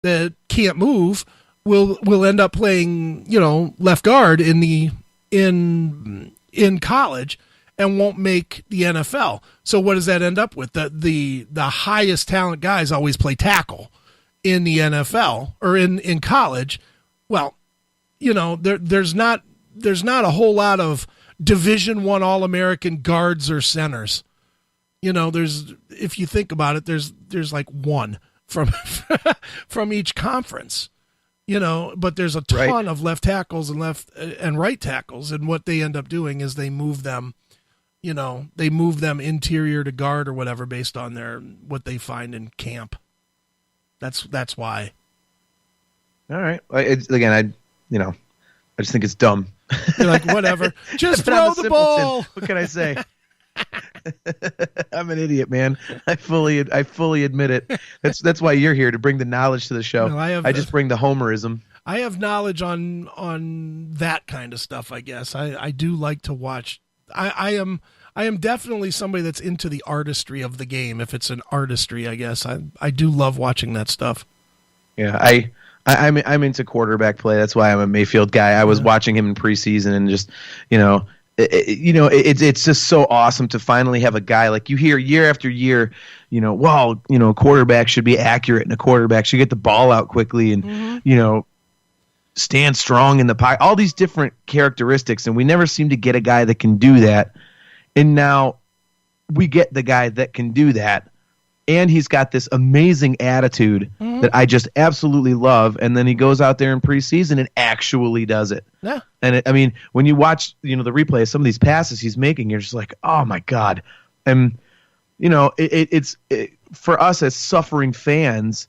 that can't move will end up playing, left guard in college and won't make the NFL. So what does that end up with? The highest talent guys always play tackle in the NFL or in college. Well, there's not a whole lot of Division I All-American guards or centers. If you think about it, there's like one from each conference. But there's a ton of left tackles and left and right tackles, and what they end up doing is they move them interior to guard or whatever based on what they find in camp. That's why. All right. I just think it's dumb. You're like, whatever. Just throw the ball. What can I say? I'm an idiot, man. I fully admit it. That's why you're here, to bring the knowledge to the show. No, I just bring the homerism. I have knowledge on that kind of stuff, I guess. I do like to watch. I am definitely somebody that's into the artistry of the game, if it's an artistry, I guess. I do love watching that stuff. Yeah, I'm into quarterback play. That's why I'm a Mayfield guy. I was watching him in preseason and just, it's just so awesome to finally have a guy like you hear year after year, a quarterback should be accurate and a quarterback should get the ball out quickly and, stand strong in the pocket, all these different characteristics. And we never seem to get a guy that can do that. And now we get the guy that can do that. And he's got this amazing attitude that I just absolutely love. And then he goes out there in preseason and actually does it. Yeah. And when you watch, the replay of some of these passes he's making, you're just like, oh my God. And, it's for us as suffering fans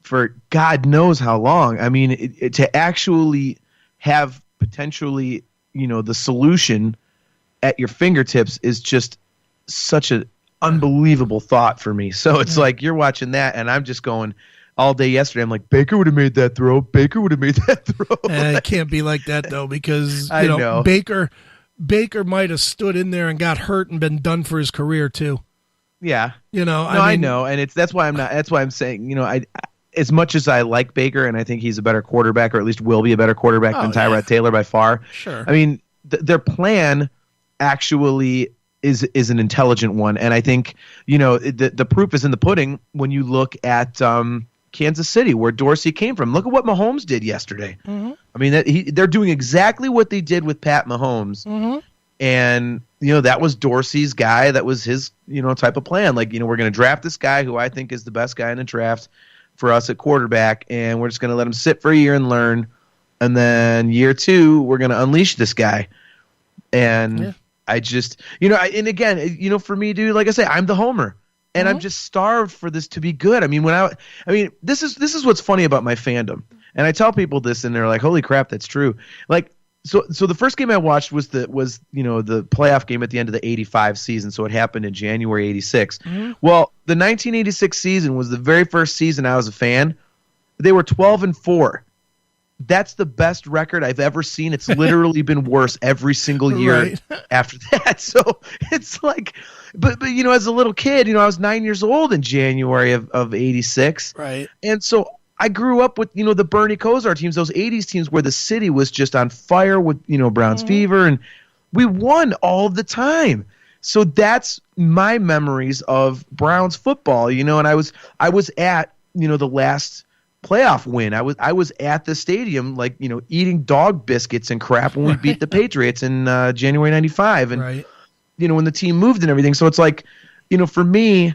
for God knows how long. I mean, to actually have potentially, the solution at your fingertips is just such an unbelievable thought for me. So it's like you're watching that, and I'm just going all day yesterday. I'm like, Baker would have made that throw. Baker would have made that throw. And it can't be like that though, because I know. Baker might have stood in there and got hurt and been done for his career too. Yeah, I know, and that's why I'm saying, I as much as I like Baker and I think he's a better quarterback, or at least will be a better quarterback than Tyrod Taylor by far. Sure. I mean, their plan actually is an intelligent one, and I think the proof is in the pudding when you look at Kansas City, where Dorsey came from. Look at what Mahomes did yesterday. Mm-hmm. I mean, they're doing exactly what they did with Pat Mahomes, and that was Dorsey's guy. That was his type of plan. Like we're going to draft this guy who I think is the best guy in the draft for us at quarterback, and we're just going to let him sit for a year and learn, and then year 2 we're going to unleash this guy, and. Yeah. I just, and again, for me, dude, like I say, I'm the homer, and I'm just starved for this to be good. I mean, this is what's funny about my fandom, and I tell people this, and they're like, "Holy crap, that's true!" Like, so the first game I watched was the playoff game at the end of the '85 season, so it happened in January '86. Well, the 1986 season was the very first season I was a fan. They were 12-4. That's the best record I've ever seen. It's literally been worse every single year after that. So it's like, but as a little kid, I was 9 years old in January of '86. Right. And so I grew up with, the Bernie Kosar teams, those '80s teams where the city was just on fire with, Browns fever, and we won all the time. So that's my memories of Browns football, and I was at, the last playoff win. I was at the stadium, like, eating dog biscuits and crap when we beat the Patriots in January '95, and when the team moved and everything. So it's like, for me,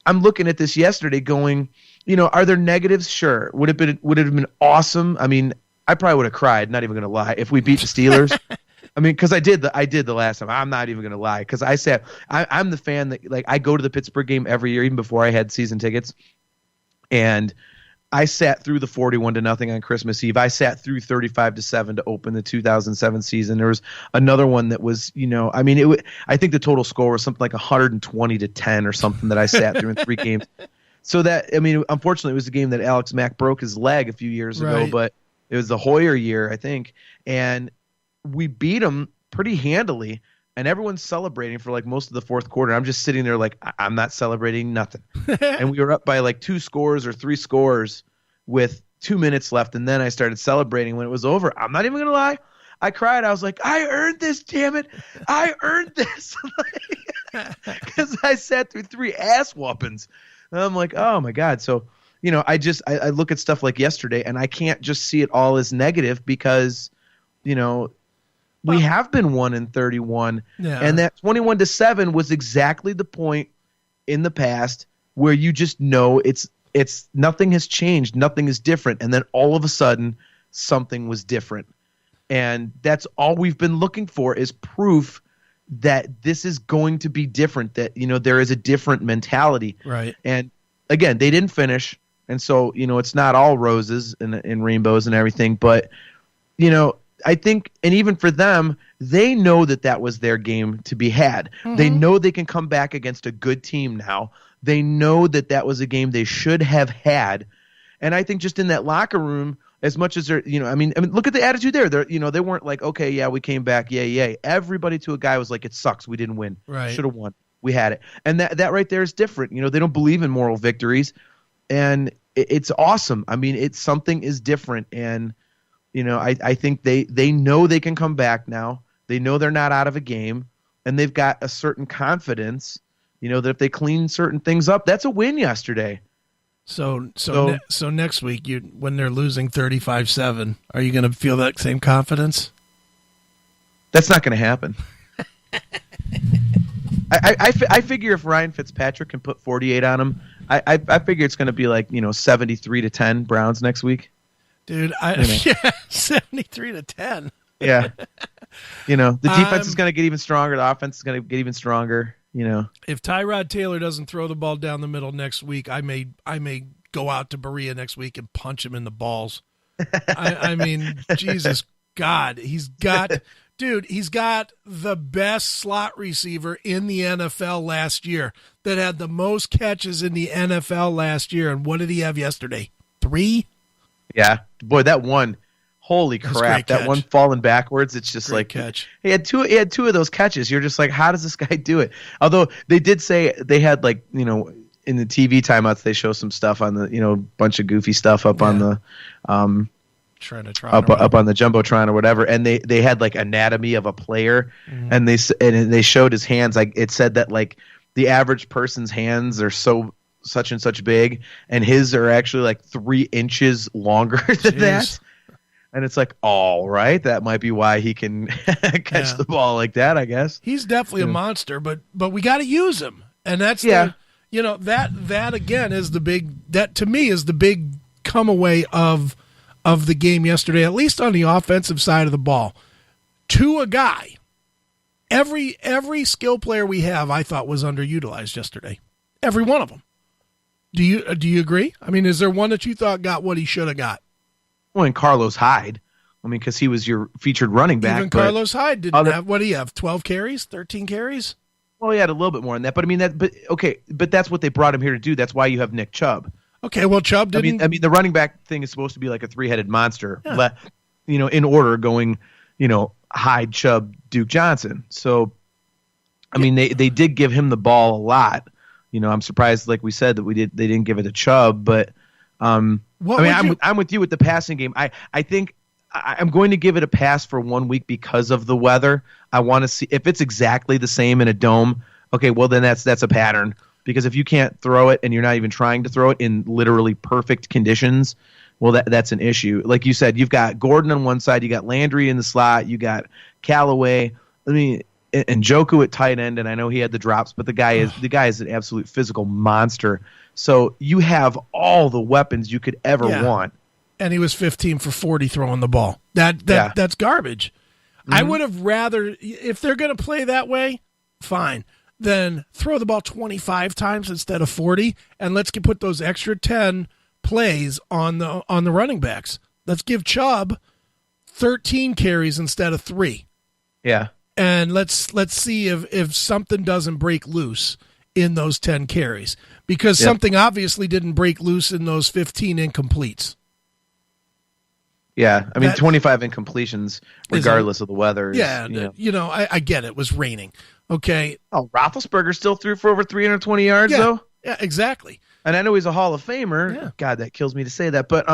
I'm looking at this yesterday, going, are there negatives? Sure. Would it have been awesome? I mean, I probably would have cried. Not even gonna lie, if we beat the Steelers. I mean, because I did the last time. I'm not even gonna lie, because I'm the fan that, like, I go to the Pittsburgh game every year, even before I had season tickets, and I sat through the 41-0 on Christmas Eve. I sat through 35-7 to open the 2007 season. There was another one that was, I think the total score was something like 120-10 or something that I sat through in 3 games. So that, unfortunately, it was a game that Alex Mack broke his leg a few years ago, but it was the Hoyer year, I think, and we beat him pretty handily. And everyone's celebrating for like most of the fourth quarter. I'm just sitting there like, I'm not celebrating nothing. And we were up by like 2 scores or 3 scores with 2 minutes left, and then I started celebrating when it was over. I'm not even going to lie. I cried. I was like, I earned this, damn it. I earned this. Because I sat through 3 ass whoopings. And I'm like, oh, my God. So, I look at stuff like yesterday, and I can't just see it all as negative because, we have been 1-31. Yeah. And that 21-7 was exactly the point in the past where you just know it's nothing has changed. Nothing is different. And then all of a sudden, something was different. And that's all we've been looking for is proof that this is going to be different, that, there is a different mentality. Right. And again, they didn't finish. And so, it's not all roses and rainbows and everything. But, I think, and even for them, they know that was their game to be had. Mm-hmm. They know they can come back against a good team now. They know that was a game they should have had. And I think just in that locker room, as much as they're, I mean, look at the attitude there. They're, they weren't like, okay, yeah, we came back, yay. Everybody to a guy was like, it sucks, we didn't win. Right. Should have won. We had it. And that right there is different. They don't believe in moral victories, and it's awesome. I mean, something is different, and I think they know they can come back now. They know they're not out of a game, and they've got a certain confidence. That if they clean certain things up, that's a win yesterday. So next week, when they're losing 35-7, are you going to feel that same confidence? That's not going to happen. I figure if Ryan Fitzpatrick can put 48 on him, I figure it's going to be like 73-10 Browns next week. Dude, 73-10. Yeah. The defense is going to get even stronger. The offense is going to get even stronger. If Tyrod Taylor doesn't throw the ball down the middle next week, I may go out to Berea next week and punch him in the balls. I mean, Jesus God, he's got the best slot receiver in the NFL last year that had the most catches in the NFL last year. And what did he have yesterday? 3? Yeah, boy, that one. Holy crap! That one falling backwards, it's just great catch. He had two of those catches. You're just like, how does this guy do it? Although they did say they had in the TV timeouts they show some stuff on the bunch of goofy stuff up on the up on the jumbotron or whatever, and they had anatomy of a player, and they showed his hands. It said that the average person's hands are such and such big, and his are actually 3 inches longer than that. And it's all right, that might be why he can catch the ball like that, I guess. He's definitely a monster, but we got to use him. And that's that again is to me is the big come away of the game yesterday, at least on the offensive side of the ball. To a guy, every skill player we have, I thought was underutilized yesterday. Every one of them. Do you agree? I mean, is there one that you thought got what he should have got? Well, and Carlos Hyde. I mean, because he was your featured running back. Even Carlos Hyde didn't have. What do you have? 12 carries, 13 carries. Well, he had a little bit more than that, but I mean but that's what they brought him here to do. That's why you have Nick Chubb. Okay, well, Chubb didn't. I mean, the running back thing is supposed to be like a 3-headed monster. Yeah. In order going, Hyde, Chubb, Duke Johnson. So, I mean, they did give him the ball a lot. I'm surprised, like we said, that they didn't give it to Chubb, but. I'm with you with the passing game. I think I'm going to give it a pass for 1 week because of the weather. I want to see if it's exactly the same in a dome. Okay, well then that's a pattern, because if you can't throw it and you're not even trying to throw it in literally perfect conditions, well that's an issue. Like you said, you've got Gordon on one side, you got Landry in the slot, you got Callaway. And Njoku at tight end, and I know he had the drops, but the guy is an absolute physical monster. So you have all the weapons you could ever want. And he was 15 for 40 throwing the ball. That's garbage. Mm-hmm. I would have rather, if they're going to play that way, fine. Then throw the ball 25 times instead of 40, and let's put those extra 10 plays on the running backs. Let's give Chubb 13 carries instead of 3. Yeah. And let's see if something doesn't break loose in those 10 carries, because something obviously didn't break loose in those 15 incompletes. Yeah, I mean, 25 incompletions, regardless of the weather. I get it was raining. Okay. Oh, Roethlisberger still threw for over 320 yards, though? Yeah, exactly. And I know he's a Hall of Famer. Yeah. God, that kills me to say that. But,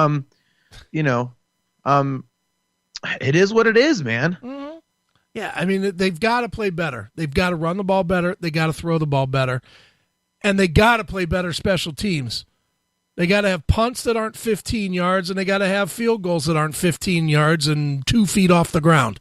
it is what it is, man. Mm-hmm. Yeah, I mean, they've got to play better. They've got to run the ball better. They got to throw the ball better. And they got to play better special teams. They got to have punts that aren't 15 yards, and they got to have field goals that aren't 15 yards and 2 feet off the ground.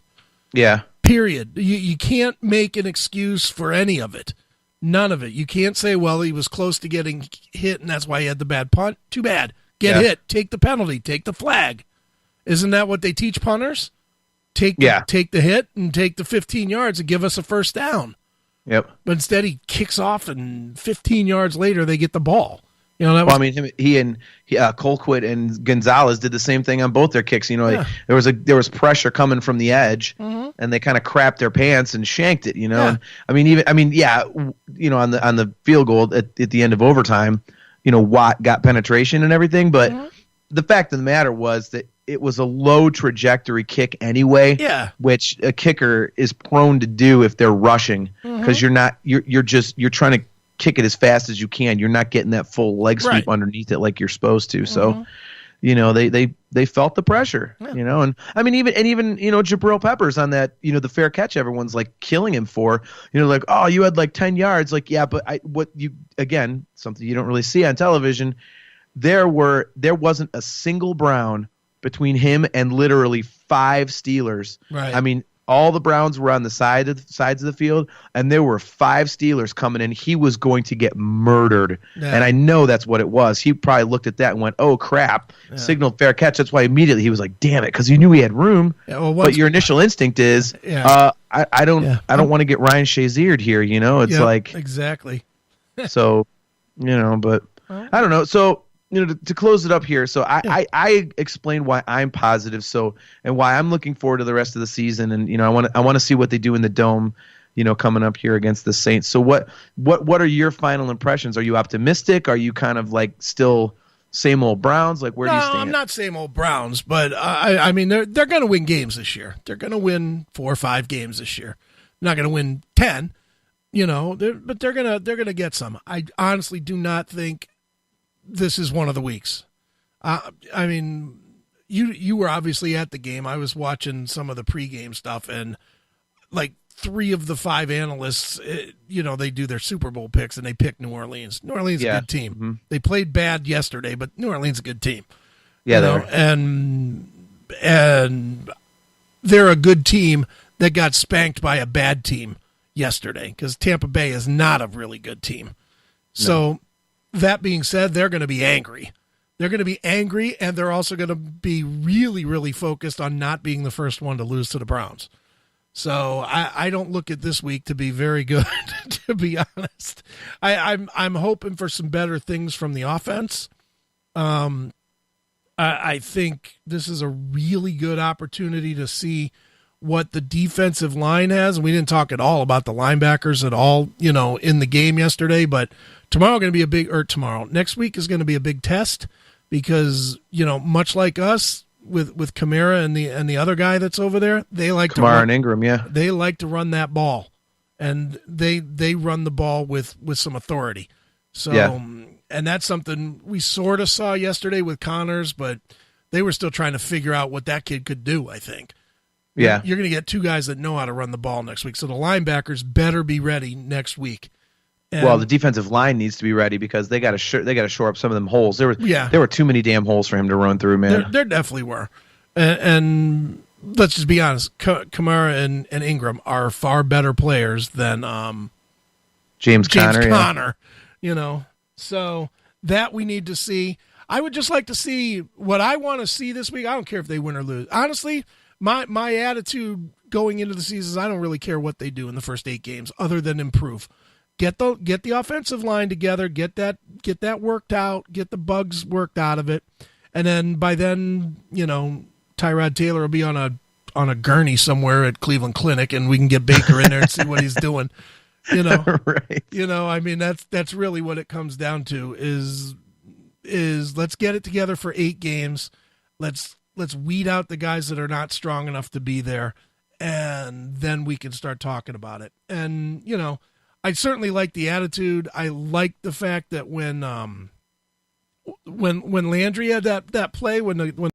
Yeah. Period. You can't make an excuse for any of it. None of it. You can't say, well, he was close to getting hit, and that's why he had the bad punt. Too bad. Get hit. Take the penalty. Take the flag. Isn't that what they teach punters? Take the hit and take the 15 yards and give us a first down. Yep. But instead he kicks off, and 15 yards later they get the ball. He and Colquitt and Gonzalez did the same thing on both their kicks. There was pressure coming from the edge, and they kind of crapped their pants and shanked it. Yeah. And, on the field goal at the end of overtime, Watt got penetration and everything, but the fact of the matter was that it was a low trajectory kick anyway, which a kicker is prone to do if they're rushing, because you're trying to kick it as fast as you can. You're not getting that full leg sweep underneath it like you're supposed to. So, they felt the pressure, and I mean, even Jabril Peppers on that, the fair catch, everyone's like killing him for, like, oh, you had like 10 yards. Like, yeah, but something you don't really see on television. There wasn't a single Brown between him and literally 5 Steelers. Right. I mean, all the Browns were on the sides of the field, and there were 5 Steelers coming in. He was going to get murdered, and I know that's what it was. He probably looked at that and went, "Oh crap!" Signaled fair catch. That's why immediately he was like, "Damn it," because he knew he had room. Yeah, but your initial instinct is, I don't want to get Ryan Shaziered here. It's like exactly. So, but I don't know. So. To close it up here, so I explained why I'm positive, and why I'm looking forward to the rest of the season, and I want to see what they do in the Dome, coming up here against the Saints. So what are your final impressions? Are you optimistic? Are you kind of like still same old Browns? Like, where do you stand? I'm not same old Browns, but I mean they're going to win games this year. They're going to win 4 or 5 games this year. They're not going to win 10, but they're gonna get some. I honestly do not think this is one of the weeks. I mean, you were obviously at the game. I was watching some of the pregame stuff, and like 3 of the 5 analysts, they do their Super Bowl picks, and they pick New Orleans. New Orleans is a good team. Mm-hmm. They played bad yesterday, but New Orleans is a good team. Yeah, and they're a good team that got spanked by a bad team yesterday, because Tampa Bay is not a really good team. So. That being said, they're going to be angry. They're going to be angry, and they're also going to be really, really focused on not being the first one to lose to the Browns. So I don't look at this week to be very good, to be honest. I'm hoping for some better things from the offense. I think this is a really good opportunity to see what the defensive line has. And we didn't talk at all about the linebackers at all, in the game yesterday, but next week is going to be a big test, because, much like us with Kamara and the other guy that's over there, they like Kamara and Ingram. Yeah. They like to run that ball, and they run the ball with some authority. So, and that's something we sort of saw yesterday with Connors, but they were still trying to figure out what that kid could do, I think. Yeah. You're going to get 2 guys that know how to run the ball next week. So the linebackers better be ready next week. Well, the defensive line needs to be ready, because they got to shore up some of them holes. There were too many damn holes for him to run through, man. There definitely were. And let's just be honest, Kamara and Ingram are far better players than James Conner. So that we need to see. I would just like to see what I want to see this week. I don't care if they win or lose. Honestly, my attitude going into the season is I don't really care what they do in the first 8 games other than improve. Get the offensive line together, get that worked out, get the bugs worked out of it, and then by then, Tyrod Taylor will be on a gurney somewhere at Cleveland Clinic, and we can get Baker in there and see what he's doing. Right. I mean, that's really what it comes down to is let's get it together for 8 games. Let's weed out the guys that are not strong enough to be there, and then we can start talking about it. And, I certainly like the attitude. I like the fact that when when Landry had that play when